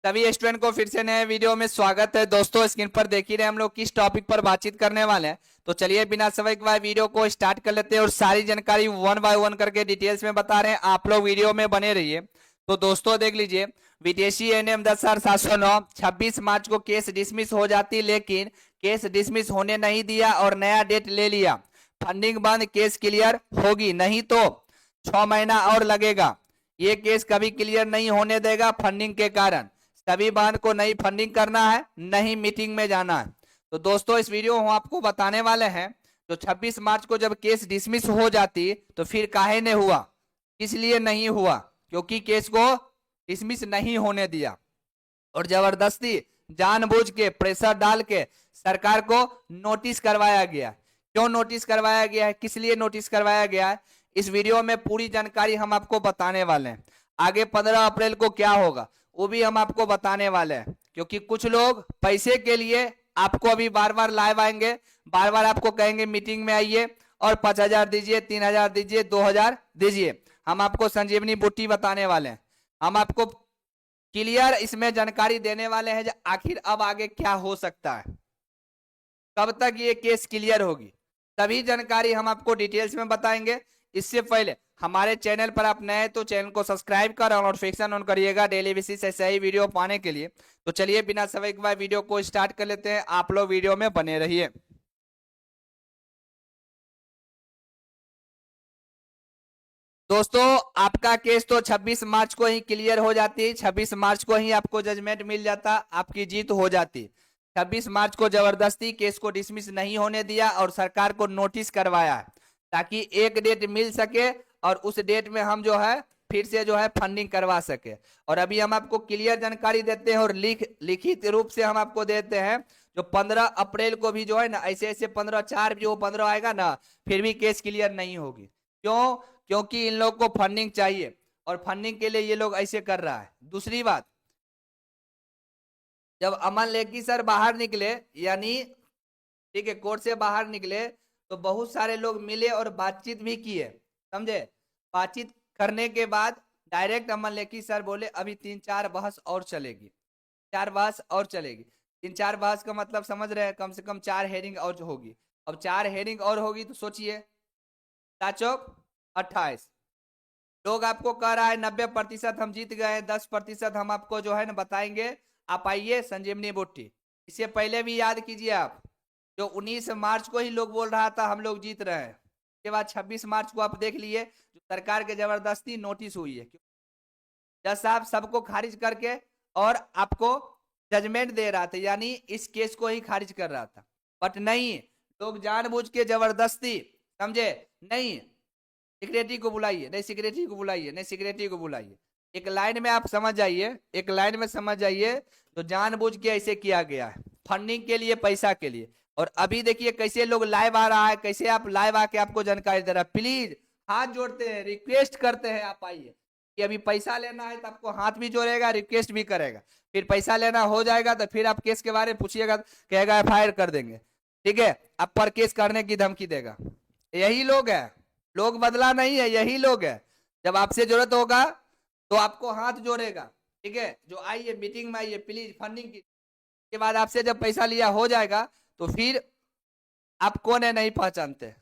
सभी स्टूडेंट को फिर से नए वीडियो में स्वागत है। दोस्तों स्क्रीन पर देख ही रहे हम लोग किस टॉपिक पर बातचीत करने वाले हैं। तो चलिए बिना समय के बाद वीडियो को स्टार्ट कर लेते हैं और सारी जानकारी वन बाय वन करके डिटेल्स में बता रहे हैं। आप लोग वीडियो में बने रहिए। तो दोस्तों देख लीजिए, विदेशी एनएम 10,709 26 मार्च को केस डिसमिस हो जाती, लेकिन केस डिसमिस होने नहीं दिया और नया डेट ले लिया। फंडिंग बंद, केस क्लियर होगी नहीं तो 6 महीना और लगेगा। ये केस कभी क्लियर नहीं होने देगा फंडिंग के कारण। सभी बहन को नई फंडिंग करना है, नहीं मीटिंग में जाना है। तो दोस्तों इस वीडियो हम आपको बताने वाले हैं, तो 26 मार्च को जब केस डिसमिस हो जाती तो फिर काहे ने हुआ, किस लिए नहीं हुआ, क्योंकि केस को डिसमिस नहीं होने दिया और जबरदस्ती जानबूझ के प्रेशर डाल के सरकार को नोटिस करवाया गया। क्यों नोटिस करवाया गया है, किस लिए नोटिस करवाया गया है, इस वीडियो में पूरी जानकारी हम आपको बताने वाले हैं। आगे 15 अप्रैल को क्या होगा वो भी हम आपको बताने वाले हैं, क्योंकि कुछ लोग पैसे के लिए आपको अभी बार बार लाइव आएंगे, बार बार आपको कहेंगे मीटिंग में आइए और 5,000 दीजिए, 3,000 दीजिए, 2,000 दीजिए। हम आपको संजीवनी बूटी बताने वाले हैं, हम आपको क्लियर इसमें जानकारी देने वाले हैं आखिर अब आगे क्या हो सकता है, कब तक ये केस क्लियर होगी, सभी जानकारी हम आपको डिटेल्स में बताएंगे। इससे पहले हमारे चैनल पर आप नए तो चैनल को सब्सक्राइब कर और नोटिफिकेशन ऑन करिएगा डेली बेसिस से सही वीडियो पाने के लिए। तो चलिए बिना समय के बाद वीडियो को स्टार्ट कर लेते हैं, आप लोग वीडियो में बने रहिए। दोस्तों आपका केस तो 26 मार्च को ही क्लियर हो जाती, 26 मार्च को ही आपको जजमेंट मिल जाता, आपकी जीत हो जाती। 26 मार्च को जबरदस्ती केस को डिसमिस नहीं होने दिया और सरकार को नोटिस करवाया है ताकि एक डेट मिल सके और उस डेट में हम जो है फिर से जो है फंडिंग करवा सके। और अभी हम आपको क्लियर जानकारी देते हैं और लिखित रूप से हम आपको देते हैं, जो 15 अप्रैल को भी जो है ना ऐसे ऐसे 15/4 जो 15 आएगा ना फिर भी केस क्लियर नहीं होगी। क्यों? क्योंकि इन लोग को फंडिंग चाहिए और फंडिंग के लिए ये लोग ऐसे कर रहा है। दूसरी बात, जब अमन लेकी सर बाहर निकले, यानी ठीक है कोर्ट से बाहर निकले, तो बहुत सारे लोग मिले और बातचीत भी किए, समझे। बातचीत करने के बाद डायरेक्ट अमन लेकी सर बोले अभी 3-4 बहस और चलेगी, 4 बहस और चलेगी। 3-4 बहस का मतलब समझ रहे हैं, कम से कम 4 हेयरिंग और होगी। अब 4 हेयरिंग और होगी तो सोचिए 4×4 = 28। लोग आपको कह रहा है 90% हम जीत गए, 10% हम आपको जो है ना बताएंगे, आप आइए संजीवनी बूटी। इससे पहले भी याद कीजिए आप, जो 19 मार्च को ही लोग बोल रहा था हम लोग जीत रहे हैं, उसके बाद 26 मार्च को आप देख लिए जो सरकार के जबरदस्ती नोटिस हुई है। जज साहब सबको खारिज करके और आपको जजमेंट दे रहा था, यानी इस केस को ही खारिज कर रहा था, बट नहीं, लोग जानबूझ के जबरदस्ती, समझे, नहीं सिक्रेटरी को बुलाइए, नहीं सिक्रेटरी को बुलाइए, नहीं सिक्रेटरी को बुलाइए। एक लाइन में आप समझ जाइए, एक लाइन में समझ जाइए, तो जानबूझ के ऐसे किया गया है फंडिंग के लिए, पैसा के लिए। और अभी देखिए कैसे लोग लाइव आ रहा है, कैसे आप लाइव आके आपको जानकारी दे रहा है। प्लीज हाथ जोड़ते हैं, रिक्वेस्ट करते हैं, आप आइए कि अभी पैसा लेना है तो आपको हाथ भी जोड़ेगा, रिक्वेस्ट भी करेगा। फिर पैसा लेना हो जाएगा तो फिर आप केस के बारे में पूछिएगा, कहेगा एफआईआर कर देंगे, ठीक है, आप पर केस करने की धमकी देगा। यही लोग है, लोग बदला नहीं है, यही लोग है। जब आपसे जरूरत होगा तो आपको हाथ जोड़ेगा, ठीक है, जो आइए मीटिंग में आइए प्लीज फंडिंग की। के बाद आपसे जब पैसा लिया हो जाएगा तो फिर आप कौन है नहीं पहचानते।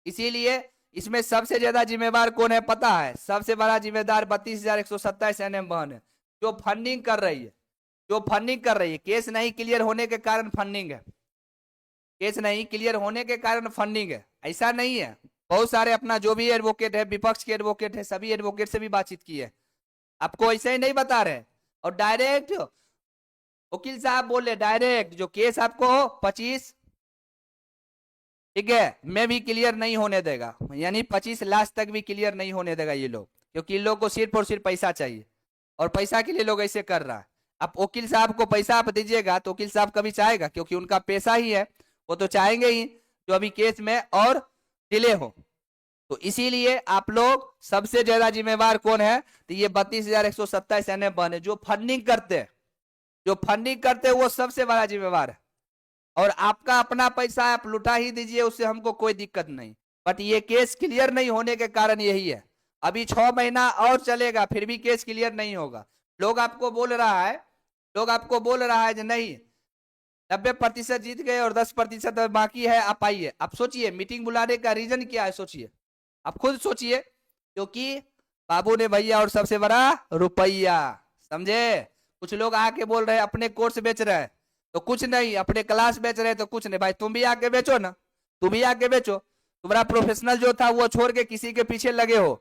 इसीलिए इसमें सबसे ज्यादा जिम्मेवार कौन है पता है? सबसे बड़ा जिम्मेदार 32,127 एनएम बहन है, जो फंडिंग कर रही है, जो फंडिंग कर रही है। केस नहीं क्लियर होने के कारण फंडिंग है, केस नहीं क्लियर होने के कारण फंडिंग है, ऐसा नहीं है। बहुत सारे अपना जो भी एडवोकेट है, विपक्ष के एडवोकेट है, सभी एडवोकेट से भी बातचीत की है, आपको ऐसे ही नहीं बता रहे। और डायरेक्ट वकील साहब बोले डायरेक्ट जो केस आपको 25, ठीक है, मैं भी क्लियर नहीं होने देगा, यानी 25 लाख तक भी क्लियर नहीं होने देगा ये लोग, क्योंकि इन लोग को सिर्फ और सिर्फ पैसा चाहिए और पैसा के लिए लोग ऐसे कर रहा है। आप वकील साहब को पैसा आप दीजिएगा तो वकील साहब कभी चाहेगा, क्योंकि उनका पैसा ही है, वो तो चाहेंगे ही जो अभी केस में और डिले हो। तो इसीलिए आप लोग सबसे ज्यादा जिम्मेवार कौन है? तो ये 32,127 एनएम बने जो फंडिंग करते हैं, जो फंडिंग करते हैं वो सबसे बड़ा जिम्मेवार है। और आपका अपना पैसा आप लुटा ही दीजिए, उससे हमको कोई दिक्कत नहीं, बट ये केस क्लियर नहीं होने के कारण यही है। अभी 6 महीना और चलेगा फिर भी केस क्लियर नहीं होगा। लोग आपको बोल रहा है लोग आपको बोल रहा है कि नहीं 90% जीत गए और 10% बाकी है, आप आइए। आप सोचिए मीटिंग बुलाने का रीजन क्या है, सोचिए, आप खुद सोचिए। क्योंकि बाबू ने भैया और सबसे बड़ा रुपया, समझे। कुछ लोग आके बोल रहे हैं अपने कोर्स बेच रहे हैं तो कुछ नहीं, अपने क्लास बेच रहे हैं तो कुछ नहीं। भाई तुम भी आके बेचो ना, तुम भी आके बेचो। तुम्हारा प्रोफेशनल जो था वो छोड़ के किसी के पीछे लगे हो,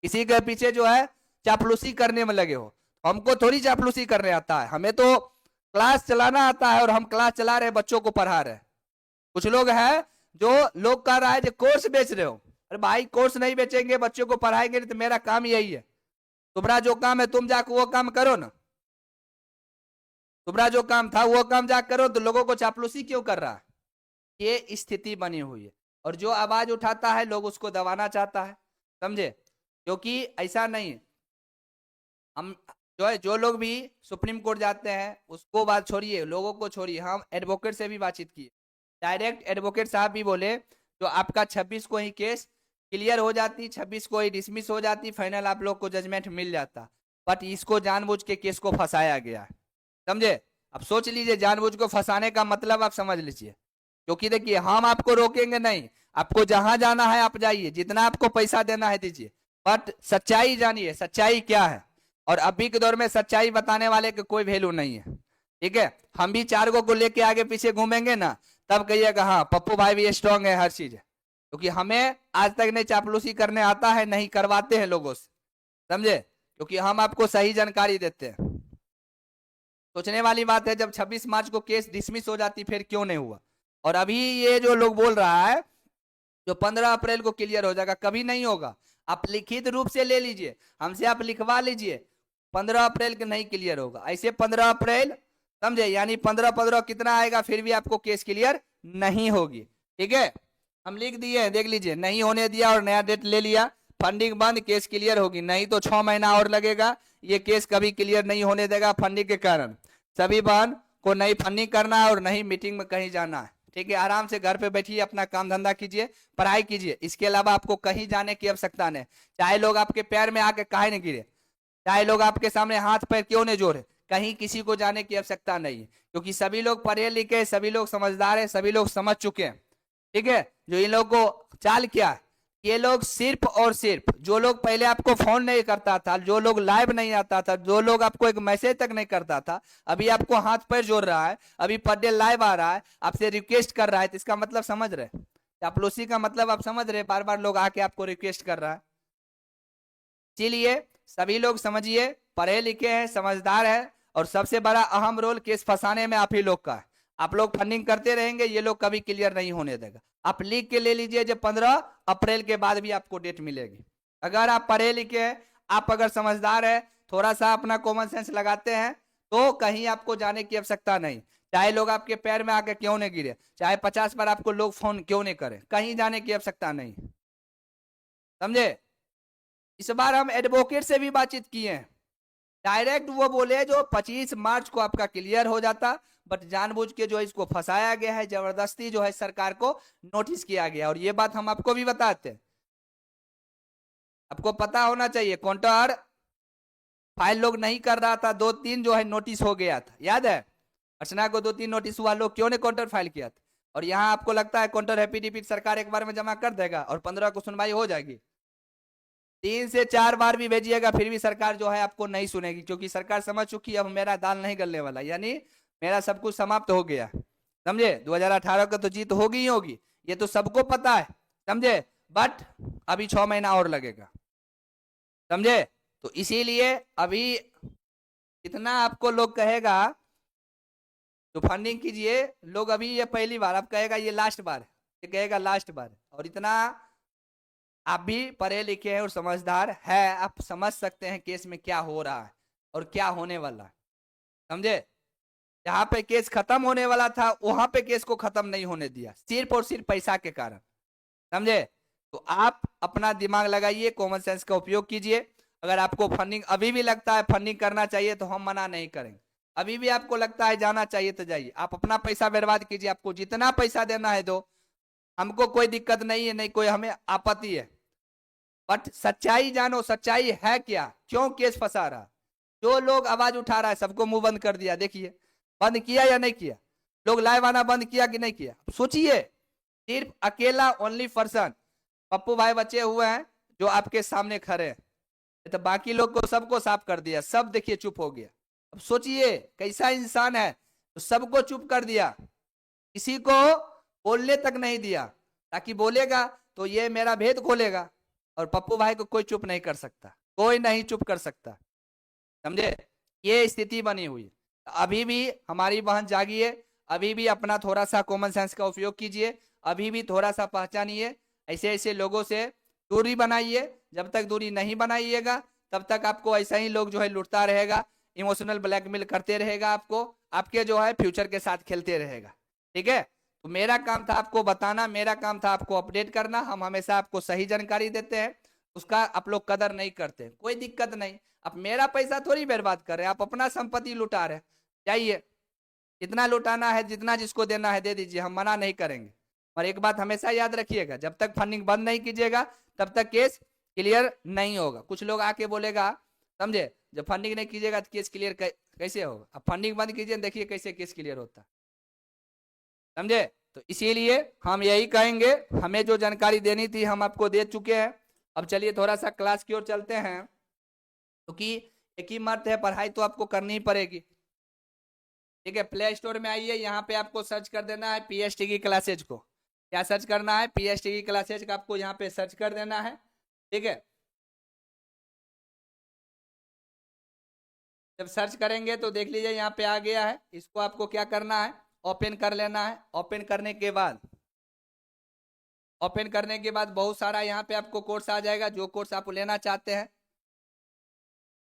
किसी के पीछे जो है चापलूसी करने में लगे हो। हमको थोड़ी चापलूसी करने आता है, हमें तो क्लास चलाना आता है और हम क्लास चला रहे हैं, बच्चों को पढ़ा रहे हैं। कुछ लोग हैं जो लोग कह रहा है जो कोर्स बेच रहे हो, अरे भाई कोर्स नहीं बेचेंगे, बच्चों को पढ़ाएंगे नहीं, तो मेरा काम यही है। तुम्हारा जो काम है तुम जाकर वो काम करो ना, तुम्हारा जो काम था वो काम जाकर करो, तो लोगों को चापलूसी क्यों कर रहा है? ये स्थिति बनी हुई है। और जो आवाज उठाता है लोग उसको दबाना चाहता है, समझे। क्योंकि ऐसा नहीं, हम जो लोग भी सुप्रीम कोर्ट जाते हैं उसको बात छोड़िए, लोगों को छोड़िए, हम एडवोकेट से भी बातचीत किए। डायरेक्ट एडवोकेट साहब भी बोले तो आपका 26 को ही केस क्लियर हो जाती, 26 को ही डिसमिस हो जाती, फाइनल आप लोग को जजमेंट मिल जाता। बट इसको जानबूझ के केस को फंसाया गया है, समझे। अब सोच लीजिए, जानबूझ को फंसाने का मतलब आप समझ लीजिए। क्योंकि देखिए हम आपको रोकेंगे नहीं, आपको जहां जाना है आप जाइए, जितना आपको पैसा देना है दीजिए, बट सच्चाई जानिए, सच्चाई क्या है। और अभी के दौर में सच्चाई बताने वाले की कोई वैल्यू नहीं है, ठीक है। हम भी 4 को लेके आगे पीछे घूमेंगे ना, तब कहिएगा हाँ पप्पू भाई भी स्ट्रांग है हर चीज। क्योंकि हमें आज तक नहीं चापलूसी करने आता है, नहीं करवाते हैं लोगों से, समझे। क्योंकि हम आपको सही जानकारी देते हैं। सोचने वाली बात है, जब 26 मार्च को केस डिसमिस हो जाती फिर क्यों नहीं हुआ। और अभी ये जो लोग बोल रहा है जो 15 अप्रैल को क्लियर हो जाएगा, कभी नहीं होगा। आप लिखित रूप से ले लीजिए, हमसे आप लिखवा लीजिए, 15 अप्रैल के नहीं क्लियर होगा। ऐसे 15 अप्रैल, समझे, यानी 15-15 कितना आएगा, फिर भी आपको केस क्लियर नहीं होगी, ठीक है। हम लिख दिए, देख लीजिए, नहीं होने दिया और नया डेट ले लिया, फंडिंग बंद, केस क्लियर होगी, नहीं तो 6 महीना और लगेगा। ये केस कभी क्लियर नहीं होने देगा फंडिंग के कारण। सभी बहन को नहीं फंडिंग करना है और नहीं मीटिंग में कहीं जाना है, ठीक है। आराम से घर पे बैठिए, अपना काम धंधा कीजिए, पढ़ाई कीजिए, इसके अलावा आपको कहीं जाने की आवश्यकता नहीं। चाहे लोग आपके पैर में आके काहे नहीं गिरे, चाहे लोग आपके सामने हाथ पैर क्यों नहीं जोड़े, कहीं किसी को जाने की आवश्यकता नहीं है। क्योंकि सभी लोग पढ़े लिखे, सभी लोग समझदार है, सभी लोग समझ चुके हैं, ठीक है। जो इन लोगों को चाल क्या है, ये लोग सिर्फ और सिर्फ, जो लोग पहले आपको फोन नहीं करता था, जो लोग लाइव नहीं आता था, जो लोग आपको एक मैसेज तक नहीं करता था, अभी आपको हाथ पैर जोड़ रहा है, अभी पर डे लाइव आ रहा है, आपसे रिक्वेस्ट कर रहा है, तो इसका मतलब समझ रहे, चापलूसी का मतलब आप समझ रहे, बार बार लोग आके आपको रिक्वेस्ट कर रहा है। इसीलिए सभी लोग समझिए, पढ़े लिखे हैं, समझदार है, और सबसे बड़ा अहम रोल केस फंसाने में आप ही लोग का है। आप लोग फंडिंग करते रहेंगे, ये लोग कभी क्लियर नहीं होने देगा। आप लिख के ले लीजिए, जब 15 अप्रैल के बाद भी आपको डेट मिलेगी। अगर आप पढ़े लिखे हैं, आप अगर समझदार है, थोड़ा सा अपना कॉमन सेंस लगाते हैं, तो कहीं आपको जाने की आवश्यकता नहीं। चाहे लोग आपके पैर में आके क्यों नहीं गिरे, चाहे 50 बार आपको लोग फोन क्यों नहीं करे, कहीं जाने की आवश्यकता नहीं, समझे। इस बार हम एडवोकेट से भी बातचीत किए हैं, डायरेक्ट वो बोले जो 25 मार्च को आपका क्लियर हो जाता, बट जानबूझ के जो इसको फंसाया गया है, जबरदस्ती जो है सरकार को नोटिस किया गया। और ये बात हम आपको भी बताते हैं, आपको पता होना चाहिए। काउंटर फाइल लोग नहीं कर रहा था, 2-3 जो है नोटिस हो गया था, याद है अर्चना को 2-3 नोटिस हुआ, लोग क्यों ने काउंटर फाइल किया था। और यहाँ आपको लगता है काउंटर एफिडेविट सरकार एक बार में जमा कर देगा और 15 को सुनवाई हो जाएगी। 3 से 4 बार भी भेजिएगा फिर भी सरकार जो है आपको नहीं सुनेगी, क्योंकि सरकार समझ चुकी है अब मेरा दाल नहीं गलने वाला, यानी मेरा सब कुछ समाप्त हो गया, समझे। 2018 का तो जीत होगी ही होगी, ये तो सबको पता है, समझे। बट अभी 6 महीना और लगेगा, समझे। तो इसीलिए अभी इतना आपको लोग कहेगा तो फंडिंग कीजिए, लोग अभी ये पहली बार अब कहेगा ये लास्ट बार है, ये कहेगा लास्ट बार है। और इतना आप भी पढ़े लिखे हैं और समझदार है, आप समझ सकते हैं केस में क्या हो रहा है और क्या होने वाला है, समझे। जहां पे केस खत्म होने वाला था वहां पे केस को खत्म नहीं होने दिया, सिर्फ और सिर्फ पैसा के कारण, समझे। तो आप अपना दिमाग लगाइए, कॉमन सेंस का उपयोग कीजिए। अगर आपको फंडिंग अभी भी लगता है फंडिंग करना चाहिए तो हम मना नहीं करेंगे, अभी भी आपको लगता है जाना चाहिए तो जाइए, आप अपना पैसा बर्बाद कीजिए, आपको जितना पैसा देना है दो, हमको कोई दिक्कत नहीं है, नहीं कोई हमें आपत्ति है। बट सच्चाई जानो, सच्चाई है क्या, क्यों केस फंसा रहा। जो लोग आवाज उठा रहा है सबको मुंह बंद कर दिया। देखिए बंद किया या नहीं किया, लोग लाइव आना बंद किया कि नहीं किया। सोचिए, सिर्फ अकेला ओनली पर्सन पप्पू भाई बचे हुए हैं जो आपके सामने खड़े हैं, तो बाकी लोग को सबको साफ कर दिया, सब देखिए चुप हो गया। अब सोचिए कैसा इंसान है, तो सबको चुप कर दिया, किसी को बोलने तक नहीं दिया, ताकि बोलेगा तो ये मेरा भेद खोलेगा। और पप्पू भाई को कोई चुप नहीं कर सकता, कोई नहीं चुप कर सकता, समझे। ये स्थिति बनी हुई। अभी भी हमारी बहन जागिए, अभी भी अपना थोड़ा सा कॉमन सेंस का उपयोग कीजिए, अभी भी थोड़ा सा पहचानिए, ऐसे ऐसे लोगों से दूरी बनाइए। जब तक दूरी नहीं बनाइएगा तब तक आपको ऐसा ही लोग जो है लुटता रहेगा, इमोशनल ब्लैकमेल करते रहेगा, आपको आपके जो है फ्यूचर के साथ खेलते रहेगा। ठीक है, तो मेरा काम था आपको बताना, मेरा काम था आपको अपडेट करना। हम हमेशा आपको सही जानकारी देते हैं, उसका आप लोग कदर नहीं करते, कोई दिक्कत नहीं। अब मेरा पैसा थोड़ी बर्बाद कर रहे हैं, आप अपना संपत्ति लुटा रहे हैं। जाइए, जितना लुटाना है, जितना जिसको देना है दे दीजिए, हम मना नहीं करेंगे। और एक बात हमेशा याद रखिएगा, जब तक फंडिंग बंद नहीं कीजिएगा तब तक केस क्लियर नहीं होगा। कुछ लोग आके बोलेगा, समझे, जब फंडिंग नहीं कीजिएगा तो केस क्लियर कैसे होगा। अब फंडिंग बंद कीजिए, देखिए कैसे केस क्लियर होता, समझे। तो इसीलिए हम यही कहेंगे, हमें जो जानकारी देनी थी हम आपको दे चुके हैं। अब चलिए थोड़ा सा क्लास की ओर चलते हैं, क्योंकि एक ही मर्त है, पढ़ाई तो आपको करनी ही पड़ेगी। ठीक है, प्ले स्टोर में आइए, यहाँ पे आपको सर्च कर देना है पीएचटी की क्लासेज को। क्या सर्च करना है? पीएचटी की क्लासेज का आपको यहाँ पे सर्च कर देना है। ठीक है, जब सर्च करेंगे तो देख लीजिए यहाँ पे आ गया है। इसको आपको क्या करना है, ओपन कर लेना है। ओपन करने के बाद बहुत सारा यहाँ पे आपको कोर्स आ जाएगा, जो कोर्स आप लेना चाहते हैं।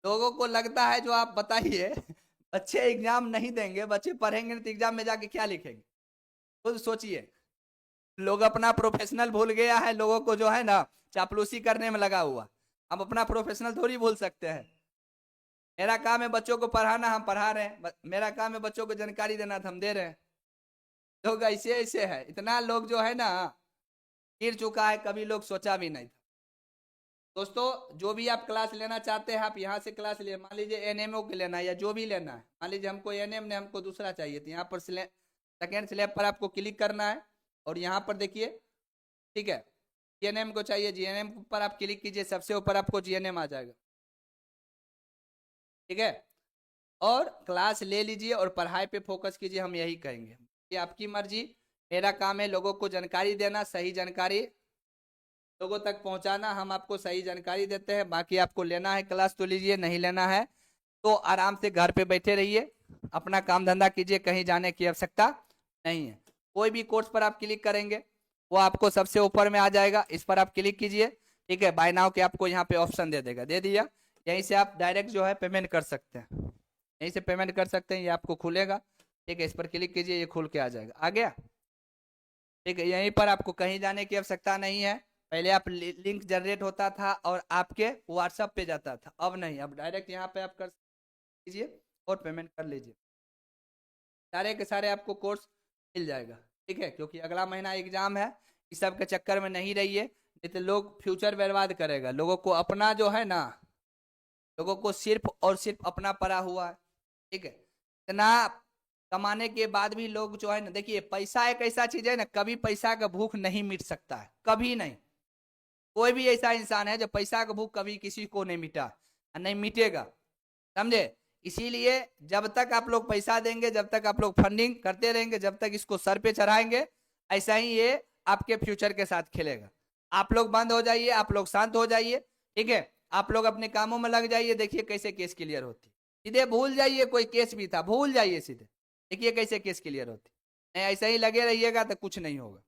लोगों को लगता है, जो आप बताइए बच्चे एग्जाम नहीं देंगे, बच्चे पढ़ेंगे तो एग्जाम में जाके क्या लिखेंगे, खुद सोचिए। लोग अपना प्रोफेशनल भूल गया है, लोगों को जो है ना चापलूसी करने में लगा हुआ। हम अपना प्रोफेशनल थोड़ी भूल सकते हैं। मेरा काम है बच्चों को पढ़ाना, हम पढ़ा रहे हैं। मेरा काम है बच्चों को जानकारी देना, तो हम दे रहे हैं। लोग ऐसे ऐसे है, इतना लोग जो है ना गिर चुका है, कभी लोग सोचा भी नहीं था। दोस्तों, जो भी आप क्लास लेना चाहते हैं आप यहाँ से क्लास ले। मान लीजिए एनएमओ के लेना है या जो भी लेना है, मान लीजिए हमको एनएम ने हमको दूसरा चाहिए, तो यहाँ पर सेकेंड स्लैब पर आपको क्लिक करना है और यहाँ पर देखिए, ठीक है, जीएनएम को चाहिए, जीएनएम पर आप क्लिक कीजिए, सबसे ऊपर आपको जीएनएम आ जाएगा। ठीक है, और क्लास ले लीजिए और पढ़ाई पे फोकस कीजिए, हम यही कहेंगे। ये आपकी मर्जी, मेरा काम है लोगों को जानकारी देना, सही जानकारी लोगों तक पहुंचाना। हम आपको सही जानकारी देते हैं, बाकी आपको लेना है क्लास तो लीजिए, नहीं लेना है तो आराम से घर पे बैठे रहिए, अपना काम धंधा कीजिए, कहीं जाने की आवश्यकता नहीं है। कोई भी कोर्स पर आप क्लिक करेंगे वो आपको सबसे ऊपर में आ जाएगा, इस पर आप क्लिक कीजिए। ठीक है, बाय नाउ के आपको यहाँ पे ऑप्शन दे देगा, दे दिया, यहीं से आप डायरेक्ट जो है पेमेंट कर सकते हैं, यहीं से पेमेंट कर सकते हैं, ये आपको खुलेगा। ठीक है, इस पर क्लिक कीजिए, ये खुल के आ जाएगा, आ गया। ठीक है, यहीं पर आपको कहीं जाने की आवश्यकता नहीं है। पहले आप लिंक जनरेट होता था और आपके व्हाट्सएप पे जाता था, अब नहीं, अब डायरेक्ट यहाँ पे आप कर कीजिए और पेमेंट कर लीजिए, सारे के सारे आपको कोर्स मिल जाएगा। ठीक है, क्योंकि अगला महीना एग्जाम है, इस सब के चक्कर में नहीं रहिए, नहीं तो लोग फ्यूचर बर्बाद करेगा। लोगों को अपना जो है ना, लोगों को सिर्फ और सिर्फ अपना पड़ा हुआ है। ठीक है, इतना कमाने के बाद भी लोग जो है ना, देखिए पैसा एक ऐसा चीज है ना, कभी पैसा का भूख नहीं मिट सकता है, कभी नहीं। कोई भी ऐसा इंसान है जो पैसा का भूख कभी किसी को नहीं मिटा, नहीं मिटेगा, समझे। इसीलिए जब तक आप लोग पैसा देंगे, जब तक आप लोग फंडिंग करते रहेंगे, जब तक इसको सर पे चढ़ाएंगे, ऐसा ही ये आपके फ्यूचर के साथ खेलेगा। आप लोग बंद हो जाइए, आप लोग शांत हो जाइए, ठीक है, आप लोग अपने कामों में लग जाइए, देखिए कैसे केस क्लियर होती। सीधे भूल जाइए कोई केस भी था, भूल जाइए सीधे, देखिए कैसे केस क्लियर होती। नहीं, ऐसे ही लगे रहिएगा तो कुछ नहीं होगा।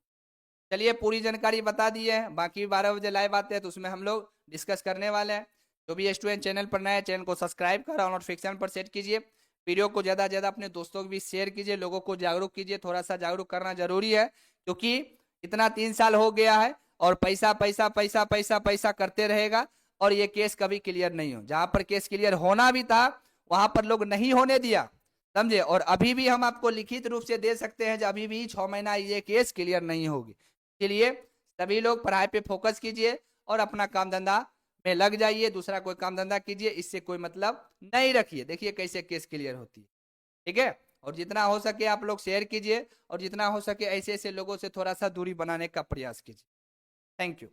चलिए, पूरी जानकारी बता दी है, बाकी 12 बजे लाइव आते हैं तो उसमें हम लोग डिस्कस करने वाले हैं। जो भी स्टूडेंट चैनल पर नए, चैनल को सब्सक्राइब कर और नोटिफिकेशन पर सेट कीजिए, वीडियो को ज़्यादा से ज़्यादा अपने दोस्तों को भी शेयर कीजिए, लोगों को जागरूक कीजिए। थोड़ा सा जागरूक करना जरूरी है, क्योंकि इतना 3 साल हो गया है और पैसा पैसा पैसा पैसा पैसा करते रहेगा और ये केस कभी क्लियर नहीं हो। जहां पर केस क्लियर होना भी था वहां पर लोग नहीं होने दिया, समझे। और अभी भी हम आपको लिखित रूप से दे सकते हैं, जो अभी भी 6 महीना ये केस क्लियर नहीं होगी। इसलिए सभी लोग पढ़ाई पे फोकस कीजिए और अपना काम धंधा में लग जाइए, दूसरा कोई काम धंधा कीजिए, इससे कोई मतलब नहीं रखिए। देखिए कैसे केस क्लियर होती है, ठीक है। और जितना हो सके आप लोग शेयर कीजिए, और जितना हो सके ऐसे ऐसे लोगों से थोड़ा सा दूरी बनाने का प्रयास कीजिए। Thank you.